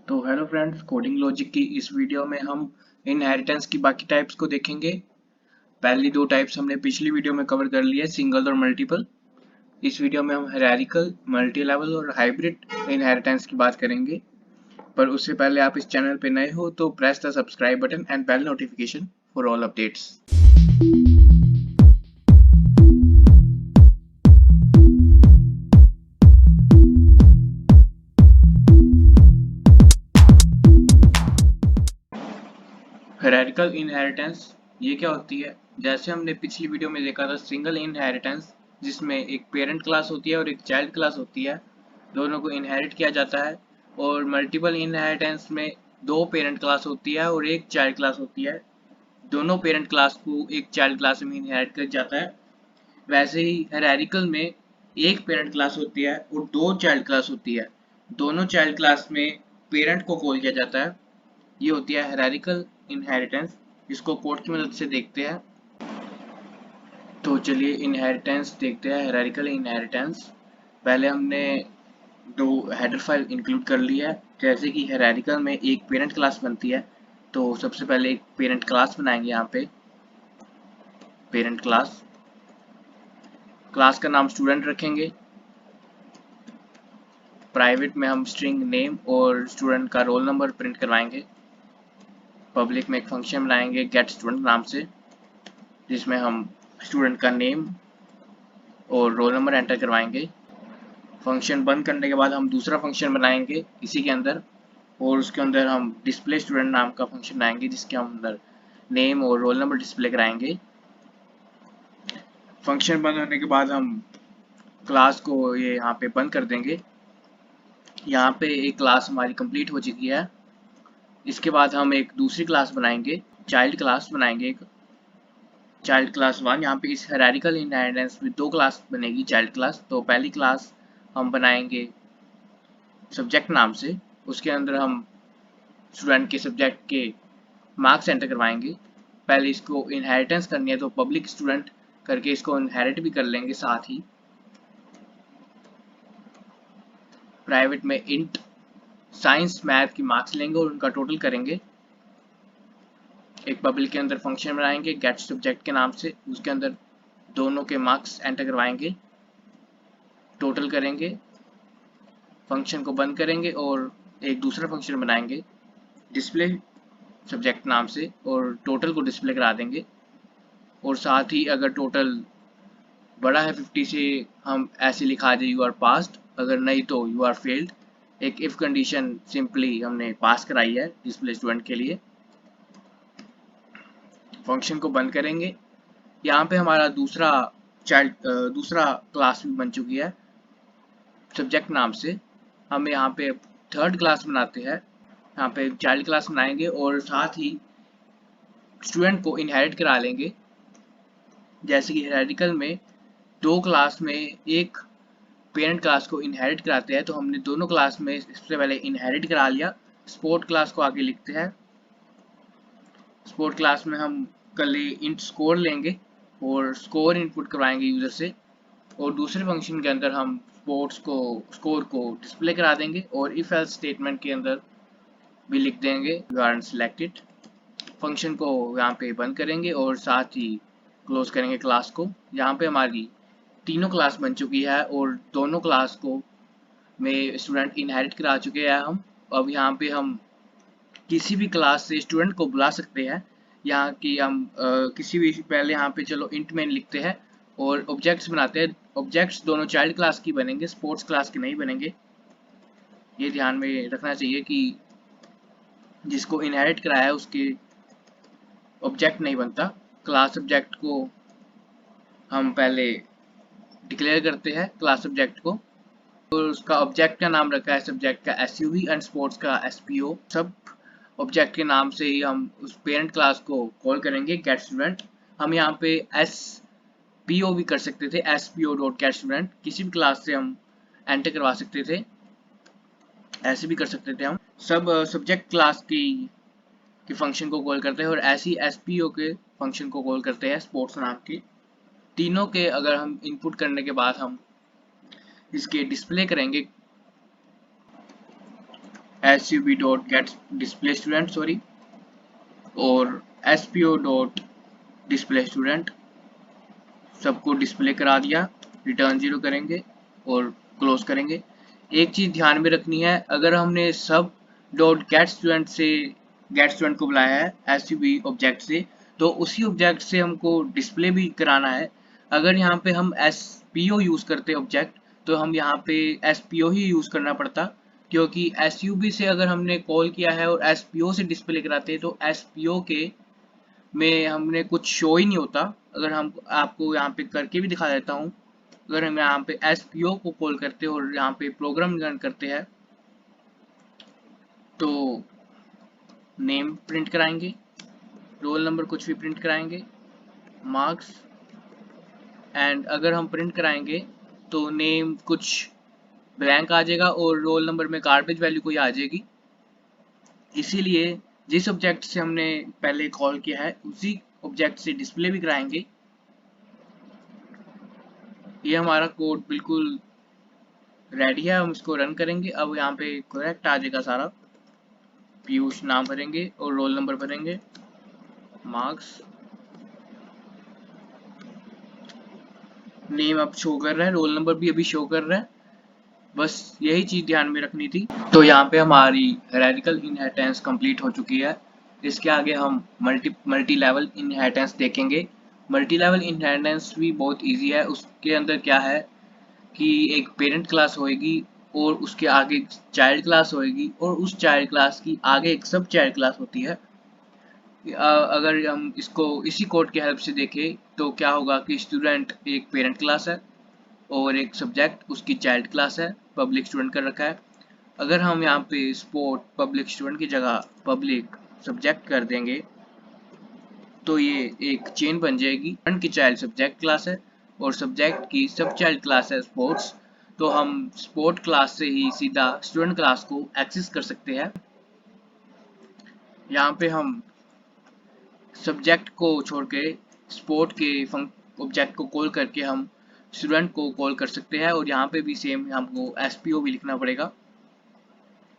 तो hello friends, coding logic की इस वीडियो में हम इनहेरिटेंस की बाकी टाइप्स को देखेंगे। पहली दो टाइप्स हमने पिछली वीडियो में कवर कर लिया है, सिंगल और मल्टीपल। इस वीडियो में हम हायरार्किकल, मल्टी लेवल और हाइब्रिड इनहेरिटेंस की बात करेंगे। पर उससे पहले आप इस चैनल पे नए हो तो press the subscribe button and bell notification for all updates. Hierarchical inheritance ये क्या होती है? जैसे हमने पिछली वीडियो में देखा था सिंगल इनहेरिटेंस, जिसमें एक पेरेंट क्लास होती है और एक चाइल्ड क्लास होती है, दोनों को इनहेरिट किया जाता है। और मल्टीपल इनहेरिटेंस में दो पेरेंट क्लास होती है और एक चाइल्ड क्लास होती है, दोनों पेरेंट क्लास को एक चाइल्ड क्लास में इनहेरिट किया जाता है। वैसे ही हायरार्किकल में एक पेरेंट क्लास होती है और दो चाइल्ड क्लास होती है, दोनों चाइल्ड क्लास में पेरेंट को कॉल किया जाता है। ये होती है हायरार्किकल इनहेरिटेंस। इसको कोड की मदद से देखते हैं। तो चलिए इनहेरिटेंस देखते हैं, हायरार्किकल इनहेरिटेंस। पहले हमने दो हेडर फाइल इंक्लूड कर ली है। जैसे कि हायरार्किकल में एक पेरेंट क्लास बनती है, तो सबसे पहले एक पेरेंट क्लास बनाएंगे। यहाँ पे पेरेंट क्लास, क्लास का नाम स्टूडेंट रखेंगे। प्राइवेट में हम स्ट्रिंग नेम और स्टूडेंट का रोल नंबर प्रिंट करवाएंगे। पब्लिक में एक फंक्शन बनाएंगे गेट स्टूडेंट नाम से, जिसमें हम स्टूडेंट का नेम और रोल नंबर एंटर करवाएंगे। फंक्शन बंद करने के बाद हम दूसरा फंक्शन बनाएंगे इसी के अंदर, और उसके अंदर हम डिस्प्ले स्टूडेंट नाम का फंक्शन बनाएंगे, जिसके अंदर नेम और रोल नंबर डिस्प्ले कराएंगे। फंक्शन बंद होने के बाद हम क्लास को ये यहाँ पे बंद कर देंगे। यहाँ पे एक क्लास हमारी कंप्लीट हो चुकी है। इसके बाद हम एक दूसरी क्लास बनाएंगे, चाइल्ड क्लास बनाएंगे, एक चाइल्ड क्लास 1। यहाँ पे इस हायरार्किकल इनहेरिटेंस में दो क्लास बनेगी चाइल्ड क्लास। तो पहली क्लास हम बनाएंगे सब्जेक्ट नाम से, उसके अंदर हम स्टूडेंट के सब्जेक्ट के मार्क्स एंटर करवाएंगे। पहले इसको इनहेरिटेंस करनी है तो पब्लिक स्टूडेंट करके इसको इनहेरिट भी कर लेंगे। साथ ही प्राइवेट में इंट साइंस मैथ की मार्क्स लेंगे और उनका टोटल करेंगे। एक पब्लिक के अंदर फंक्शन बनाएंगे गेट सब्जेक्ट के नाम से, उसके अंदर दोनों के मार्क्स एंटर करवाएंगे, टोटल करेंगे, फंक्शन को बंद करेंगे और एक दूसरा फंक्शन बनाएंगे डिस्प्ले सब्जेक्ट नाम से, और टोटल को डिस्प्ले करा देंगे। और साथ ही अगर टोटल बड़ा है 50 से, हम ऐसे लिखा दे यू आर पास्ड, अगर नहीं तो यू आर फेल्ड। एक इफ कंडीशन सिंपली हमने पास कराई है डिस्प्ले स्टूडेंट के लिए। फंक्शन को बंद करेंगे। यहाँ पे हमारा दूसरा क्लास भी बन चुकी है सब्जेक्ट नाम से। हम यहाँ पे थर्ड क्लास बनाते हैं, यहाँ पे चाइल्ड क्लास बनाएंगे और साथ ही स्टूडेंट को इनहेरिट करा लेंगे। जैसे कि हायरार्किकल में दो क्लास में एक पेरेंट क्लास को इनहेरिट कराते हैं, तो हमने दोनों क्लास में सबसे पहले इनहेरिट करा लिया। स्पोर्ट क्लास को आगे लिखते हैं। स्पोर्ट क्लास में हम कल इंट स्कोर लेंगे और स्कोर इनपुट करवाएंगे यूजर से, और दूसरे फंक्शन के अंदर हम स्कोर को डिस्प्ले करा देंगे और इफ एल्स स्टेटमेंट के अंदर भी लिख देंगे यू आर सिलेक्टेड। फंक्शन को यहाँ पे बंद करेंगे और साथ ही क्लोज करेंगे क्लास को। यहाँ पे हमारी तीनों क्लास बन चुकी है और दोनों क्लास को में स्टूडेंट इनहेरिट करा चुके हैं हम। अब यहाँ पे हम किसी भी क्लास से स्टूडेंट को बुला सकते हैं। यहाँ की हम किसी भी, पहले यहाँ पे चलो इंट मेन लिखते हैं और ऑब्जेक्ट्स बनाते हैं। ऑब्जेक्ट्स दोनों चाइल्ड क्लास की बनेंगे, स्पोर्ट्स क्लास के नहीं बनेंगे। ये ध्यान में रखना चाहिए कि जिसको इनहेरिट कराया है उसके ऑब्जेक्ट नहीं बनता। क्लास ऑब्जेक्ट को हम पहले डिक्लेयर करते हैं क्लास ऑब्जेक्ट को, और उसका ऑब्जेक्ट का नाम रखा है सब्जेक्ट का SUV एंड स्पोर्ट्स का SPO। सब ऑब्जेक्ट के नाम से ही हम उस पेरेंट क्लास को कॉल करेंगे गेट स्टूडेंट। हम यहाँ पे SPO भी कर सकते थे, SPO डॉट गेट स्टूडेंट, किसी भी क्लास से हम एंटर करवा सकते थे, ऐसे भी कर सकते थे हम। सब सब्जेक्ट क्लास की फंक्शन को कॉल करते हैं और ऐसी SPO के फंक्शन को कॉल करते हैं स्पोर्ट्स नाम के। तीनों के अगर हम इनपुट करने के बाद हम इसके डिस्प्ले करेंगे sub dot gate display student sorry, और spo डॉट डिस्प्ले स्टूडेंट, सबको डिस्प्ले करा दिया, रिटर्न 0 करेंगे और क्लोज करेंगे। एक चीज ध्यान में रखनी है, अगर हमने सब डॉट गेट स्टूडेंट से गेट स्टूडेंट को बुलाया है sub ऑब्जेक्ट से, तो उसी ऑब्जेक्ट से हमको डिस्प्ले भी कराना है। अगर यहाँ पे हम spo यूज करते ऑब्जेक्ट, तो हम यहाँ पे spo ही यूज करना पड़ता, क्योंकि sub से अगर हमने कॉल किया है और spo से डिस्प्ले कराते हैं तो spo के में हमने कुछ शो ही नहीं होता। अगर हम आपको यहाँ पे करके भी दिखा देता हूँ, अगर हम यहाँ पे spo को कॉल करते हैं और यहाँ पे प्रोग्राम रन करते हैं तो नेम प्रिंट कराएंगे, रोल नंबर कुछ भी प्रिंट कराएंगे, मार्क्स, एंड अगर हम प्रिंट कराएंगे तो नेम कुछ ब्लैंक आ जाएगा और रोल नंबर में गार्बेज वैल्यू कोई आ जाएगी। इसीलिए जिस ऑब्जेक्ट से हमने पहले कॉल किया है उसी ऑब्जेक्ट से डिस्प्ले भी कराएंगे। ये हमारा कोड बिल्कुल रेडी है, हम इसको रन करेंगे। अब यहाँ पे करेक्ट आ जाएगा सारा, पीयूष नाम भरेंगे और रोल नंबर भरेंगे, मार्क्स, नेम अब शो कर रहा है, रोल नंबर भी अभी शो कर रहा है। बस यही चीज ध्यान में रखनी थी। तो यहाँ पे हमारी हायरार्किकल इनहेरिटेंस कंप्लीट हो चुकी है। इसके आगे हम मल्टी लेवल इनहेरिटेंस देखेंगे। मल्टी लेवल इनहेरिटेंस भी बहुत इजी है। उसके अंदर क्या है कि एक पेरेंट क्लास होएगी और उसके आगे चाइल्ड क्लास होएगी और उस चाइल्ड क्लास की आगे एक सब चाइल्ड क्लास होती है। अगर हम इसको इसी कोड की हेल्प से देखें तो क्या होगा कि स्टूडेंट एक पेरेंट क्लास है और एक सब्जेक्ट उसकी चाइल्ड क्लास है, पब्लिक स्टूडेंट कर रखा है। अगर हम यहाँ पे स्पोर्ट पब्लिक स्टूडेंट की जगह पब्लिक सब्जेक्ट कर देंगे तो ये एक चेन बन जाएगी। स्टूडेंट की चाइल्ड सब्जेक्ट क्लास है और सब्जेक्ट की सब चाइल्ड क्लास है स्पोर्ट्स, तो हम स्पोर्ट क्लास से ही सीधा स्टूडेंट क्लास को एक्सेस कर सकते हैं। यहाँ पे हम सब्जेक्ट को छोड़ के स्पोर्ट के ऑब्जेक्ट को कॉल करके हम स्टूडेंट को कॉल कर सकते हैं और यहाँ पे भी सेम हमको spo भी लिखना पड़ेगा।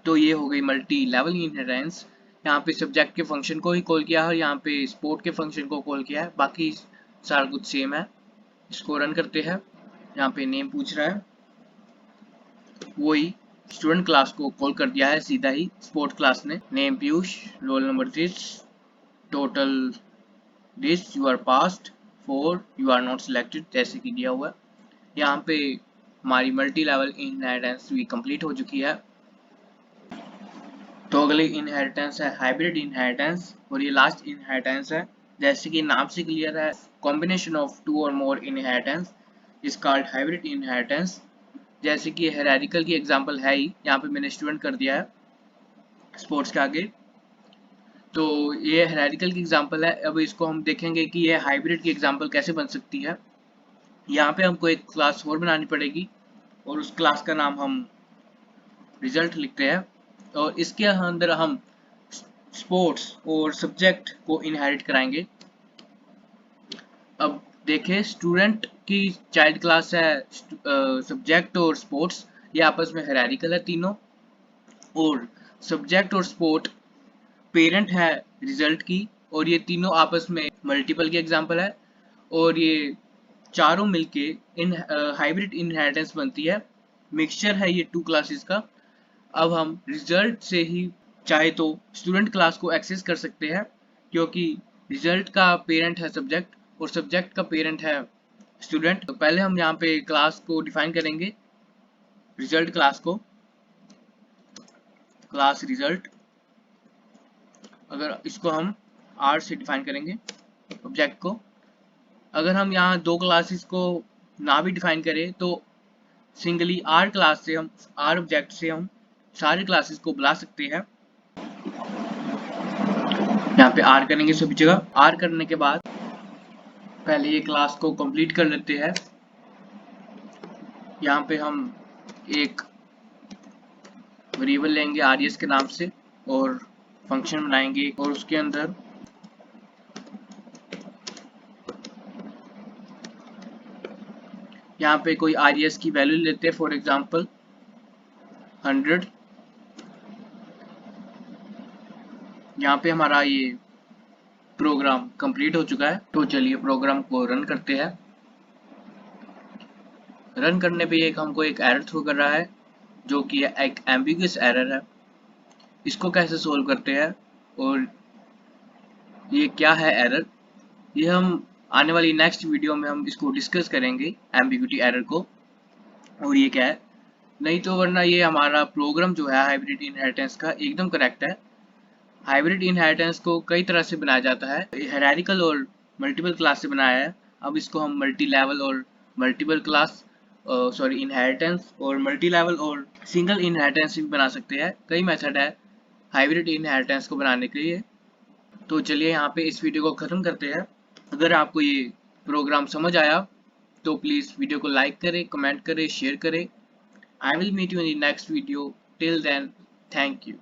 तो ये हो गई मल्टी लेवल इनहेरिटेंस। यहाँ पे सब्जेक्ट के फंक्शन को ही कॉल किया है और यहाँ पे स्पोर्ट के फंक्शन को कॉल किया है, बाकी सारा कुछ सेम है। इसको रन करते हैं। यहाँ पे नेम पूछ रहा है, वही स्टूडेंट क्लास को कॉल कर दिया है सीधा ही स्पोर्ट क्लास ने। Name Piyush, roll number this, total this, you are passed 4, you are not selected, जैसे कि दिया हुआ है। यहाँ पे हमारी मल्टी लेवल इनहेरिटेंस भी कंप्लीट हो चुकी है। तो अगली इनहेरिटेंस है हाइब्रिड इनहेरिटेंस और ये लास्ट इनहेरिटेंस है। जैसे कि नाम से क्लियर है, कॉम्बिनेशन ऑफ 2 और more inheritance is called hybrid inheritance. जैसे कि हायरार्किकल की एग्जांपल है ही, यहाँ पे मैंने स्टूडेंट कर दिया है स्पोर्ट्स के आगे। तो ये हायरार्किकल की एग्जांपल है। अब इसको हम देखेंगे कि ये हाइब्रिड की एग्जांपल कैसे बन सकती है। यहाँ पे हमको एक क्लास और बनानी पड़ेगी और उस क्लास का नाम हम रिजल्ट लिखते हैं और इसके अंदर हम स्पोर्ट्स और सब्जेक्ट को इनहेरिट कराएंगे। अब देखें, स्टूडेंट की चाइल्ड क्लास है सब्जेक्ट और स्पोर्ट्स, ये आपस में हायरार्किकल है तीनों, और सब्जेक्ट और स्पोर्ट पेरेंट है रिजल्ट की, और ये तीनों आपस में मल्टीपल की एग्जांपल है और ये चारों मिलके इन हाइब्रिड इनहेरिटेंस बनती है। मिक्सचर है ये 2 क्लासेस का। अब हम रिजल्ट से ही चाहे तो स्टूडेंट क्लास को एक्सेस कर सकते हैं, क्योंकि रिजल्ट का पेरेंट है सब्जेक्ट और सब्जेक्ट का पेरेंट है स्टूडेंट। तो पहले हम यहाँ पे क्लास को डिफाइन करेंगे, रिजल्ट क्लास को, क्लास रिजल्ट। अगर इसको हम R से डिफाइन करेंगे ऑब्जेक्ट को। अगर हम यहाँ 2 क्लासेस को ना भी डिफाइन करें तो सिंगली R क्लास से हम R ऑब्जेक्ट से हम सारी क्लासेस को बुला सकते हैं। यहाँ पे R करेंगे सभी जगह। R करने के बाद पहले ये क्लास को कंप्लीट कर लेते हैं। यहाँ पे हम एक वेरिएबल लेंगे RES के नाम से और फंक्शन बनाएंगे और उसके अंदर यहाँ पे कोई RES की वैल्यू लेते हैं, फॉर एग्जांपल 100, यहाँ पे हमारा ये प्रोग्राम कंप्लीट हो चुका है। तो चलिए प्रोग्राम को रन करते हैं। रन करने पे एक हमको एक एरर थ्रो कर रहा है जो कि एक एम्बिगुअस एरर है। इसको कैसे सोल्व करते हैं और ये क्या है एरर, ये हम आने वाली नेक्स्ट वीडियो में हम इसको डिस्कस करेंगे एम्बिग्यूटी एरर को और ये क्या है। नहीं तो वरना ये हमारा प्रोग्राम जो है हाइब्रिड इनहेरिटेंस का एकदम करेक्ट है। हाइब्रिड इनहेरिटेंस को कई तरह से बनाया जाता है, हायरार्किकल और मल्टीपल क्लास से बनाया है। अब इसको हम मल्टी लेवल और मल्टीपल क्लास इनहेरिटेंस और मल्टी लेवल और सिंगल इनहेरिटेंस भी बना सकते हैं। कई मेथड है हाइब्रिड इनहेरिटेंस को बनाने के लिए। तो चलिए यहाँ पे इस वीडियो को ख़त्म करते हैं। अगर आपको ये प्रोग्राम समझ आया तो प्लीज़ वीडियो को लाइक करें, कमेंट करें, शेयर करें। I will meet you in the next video. Till then, thank you.